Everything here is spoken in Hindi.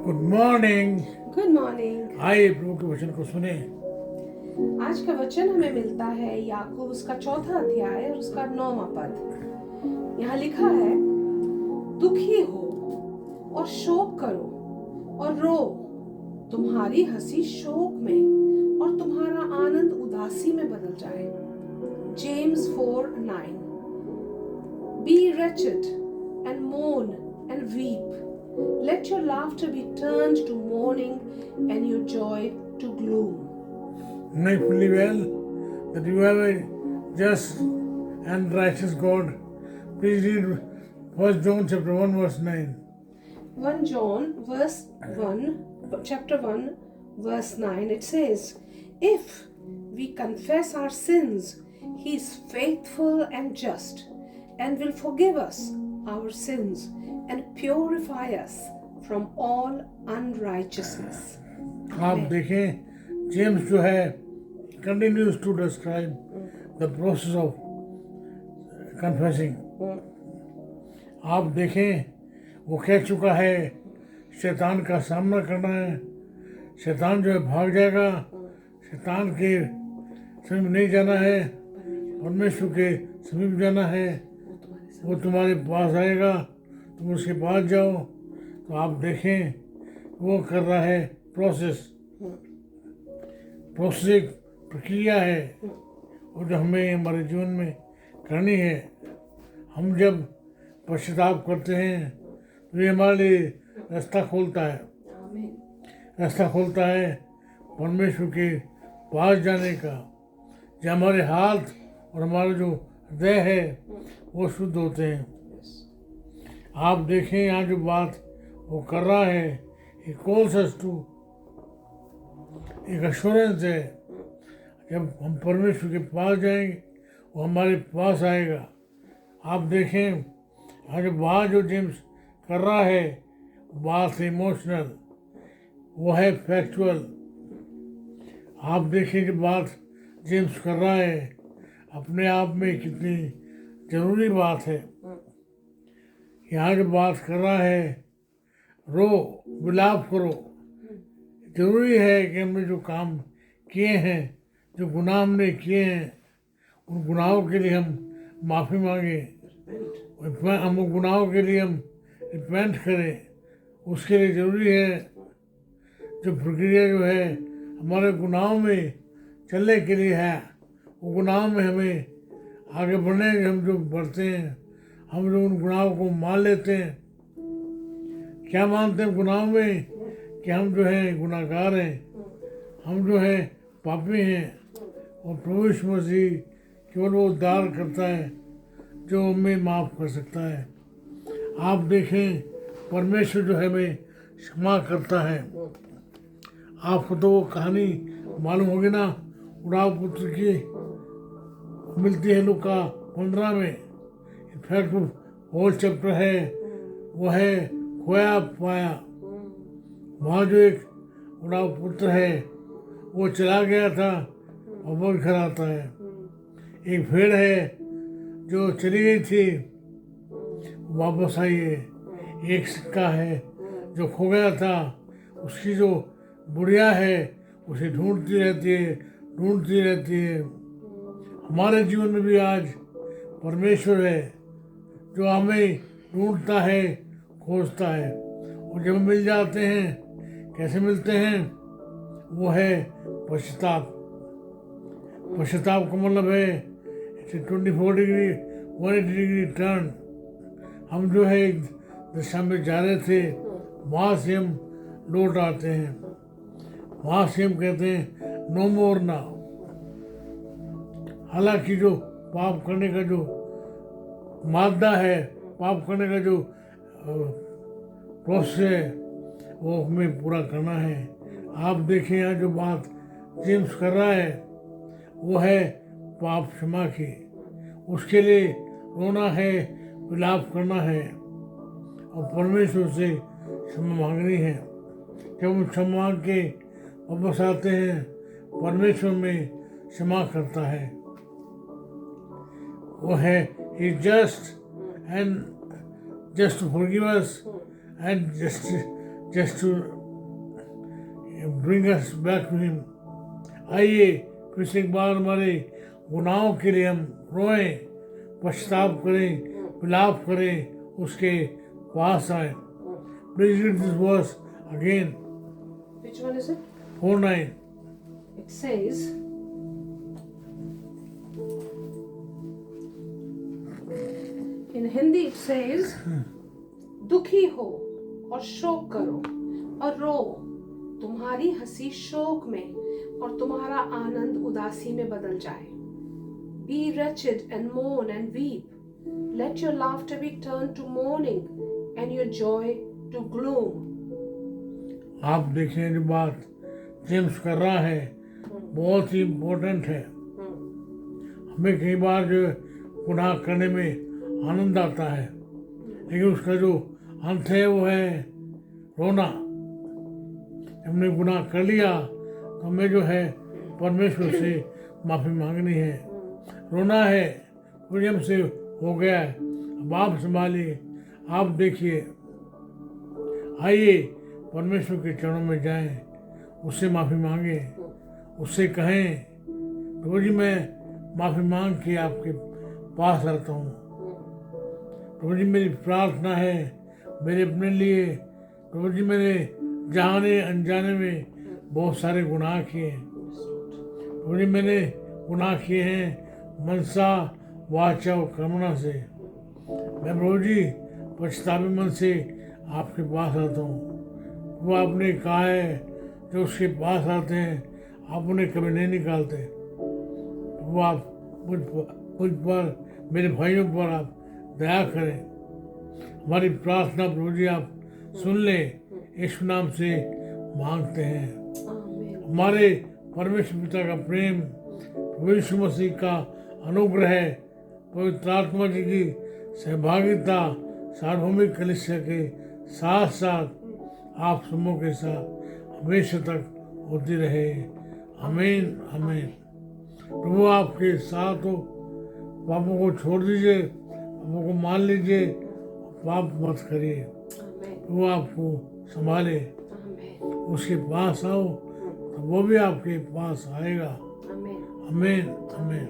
Good morning. Good morning. आइए प्रभु के वचन को सुने। आज का वचन हमें मिलता है याकूब उसका 4था अध्याय और उसका 9वां पद। यहाँ लिखा है, दुखी हो और शोक करो और रो, तुम्हारी हंसी शोक में और तुम्हारा आनंद उदासी में बदल जाए। James 4:9। Be wretched and mourn and weep. Let your laughter be turned to mourning and your joy to gloom. Know fully well that you have a just and righteous God. Please read 1 John chapter 1 verse 9. 1 John chapter 1 verse 9, it says, if we confess our sins, he is faithful and just and will forgive us our sins and purify us from all unrighteousness. आप देखें, जेम्स जो है continues to describe the process of confessing. आप देखें, वो कह चुका है शैतान का सामना करना है। शैतान जो है भाग जाएगा, शैतान के समीप नहीं जाना है, परमेश्वर के समीप जाना है। वो तुम्हारे पास आएगा, तुम उसके पास जाओ। तो आप देखें, वो कर रहा है प्रोसेस एक प्रक्रिया है और जो हमें हमारे जीवन में करनी है। हम जब पश्चाताप करते हैं तो ये हमारे लिए रास्ता खोलता है परमेश्वर के पास जाने का, जब हमारे हाथ और हमारा जो हृदय है वो शुद्ध होते हैं। आप देखें, यहाँ जो बात वो कर रहा है, ये कॉल्स अस टू एक एश्योरेंस है। जब हम परमेश्वर के पास जाएंगे वो हमारे पास आएगा। आप देखें, यहाँ जो बात जो जेम्स कर रहा है, बात इमोशनल, वो है फैक्चुअल। आप देखें, जो बात जेम्स कर रहा है अपने आप में कितनी जरूरी बात है। यहाँ जो बात कर रहा है, रो, विलाप करो। जरूरी है कि हमने जो काम किए हैं, जो गुनाह हमने किए हैं, उन गुनाहों के लिए हम माफ़ी मांगे, हम गुनाहों के लिए हम रिपेंट करें। उसके लिए ज़रूरी है जो प्रक्रिया जो है हमारे गुनाहों में चलने के लिए है। वो गुनाहों में हमें आगे बढ़ने के हम जो बढ़ते हैं, हम जो उन गुनाहों को मान लेते हैं। क्या मानते हैं गुनाहों में? कि हम जो हैं गुनाहगार हैं, हम जो हैं पापी हैं, और प्रभु यीशु मसीह केवल वो उद्धार करता है जो हमें माफ़ कर सकता है। आप देखें, परमेश्वर जो है हमें क्षमा करता है। आपको तो वो कहानी मालूम होगी ना, उड़ाव पुत्र की मिलती है लूका 15 में। इनफैक्ट वो होल चैप्टर है, वो है खोया पाया। वहाँ जो एक उड़ाव पुत्र है वो चला गया था और वो घर आता है। एक भेड़ है जो चली गई थी, वापस आई है। एक सिक्का है जो खो गया था, उसकी जो बुढ़िया है उसे ढूंढती रहती है। हमारे जीवन में भी आज परमेश्वर है जो हमें ढूंढता है, खोजता है, और जब मिल जाते हैं, कैसे मिलते हैं? वो है पश्चाताप का मतलब है 24 डिग्री 180 डिग्री टर्न। हम जो है एक दिशा में जा रहे थे, वहाँ से हम लौट आते हैं। वहाँ से हम कहते हैं नो मोर नाउ। हालांकि जो पाप करने का जो मादा है, पाप करने का जो प्रोसेस है, वो हमें पूरा करना है। आप देखें, यहाँ जो बात जेम्स कर रहा है वो है पाप क्षमा की। उसके लिए रोना है, विलाप करना है और परमेश्वर से क्षमा मांगनी है। जब हम क्षमा मांग के वापस आते हैं, परमेश्वर में क्षमा करता है। वो है ही just to forgive us and just to bring us back to him. आइए फिर से एक बार हमारे गुनाहों के लिए हम रोएं, पश्चाताप करें, विलाप करें, उसके पास आए. Please read this verse again. Which one is it? 4:9. It says, in Hindi it says, दुखी हो और शोक करो और रो, तुम्हारी हंसी शोक में और तुम्हारा आनंद उदासी में बदल जाए. Be wretched and mourn and weep. Let your laughter be turned to mourning and your joy to gloom. आप देखें जो बात जेम्स कर रहा है बहुत ही इम्पोर्टेंट है. हमें कई बार जो गुनाह करने में आनंद आता है, लेकिन उसका जो अंत है वो है रोना. हमने गुनाह कर लिया तो हमें जो है परमेश्वर से माफ़ी मांगनी है, रोना है. मुझे हमसे हो गया है, अब आप संभालिए, आप देखिए. आइए परमेश्वर के चरणों में जाएं, उससे माफ़ी मांगें, उससे कहें प्रभु जी मैं माफ़ी मांग के आपके पास रहता हूँ. प्रभु जी मेरी प्रार्थना है मेरे अपने लिए. प्रभु जी मैंने जाने अनजाने में बहुत सारे गुनाह किए हैं. प्रभु जी मैंने गुनाह किए हैं मनसा वाचा और कर्मणा से. मैं प्रभु जी पछतावे मन से आपके पास आता हूँ. वो आपने कहा है जो उसके पास आते हैं आप उन्हें कभी नहीं निकालते. वो आप मुझ पर मेरे भाइयों पर आप दया करें. हमारी प्रार्थना प्रभु जी आप सुन लें, यीशु नाम से मांगते हैं. हमारे परमेश्वर पिता का प्रेम, प्रभु यीशु मसीह का अनुग्रह, पवित्र आत्मा जी की सहभागिता सार्वभौमिक कलीसिया के साथ साथ आप सबों के साथ हमेशा तक होती रहे. आमीन आमीन. प्रभु आपके साथ हो. पापों को छोड़ दीजिए, पापों को मान लीजिए, पाप मत करिए. प्रभु आपको संभाले. उसके पास आओ तो वो भी आपके पास आएगा. आमीन आमीन.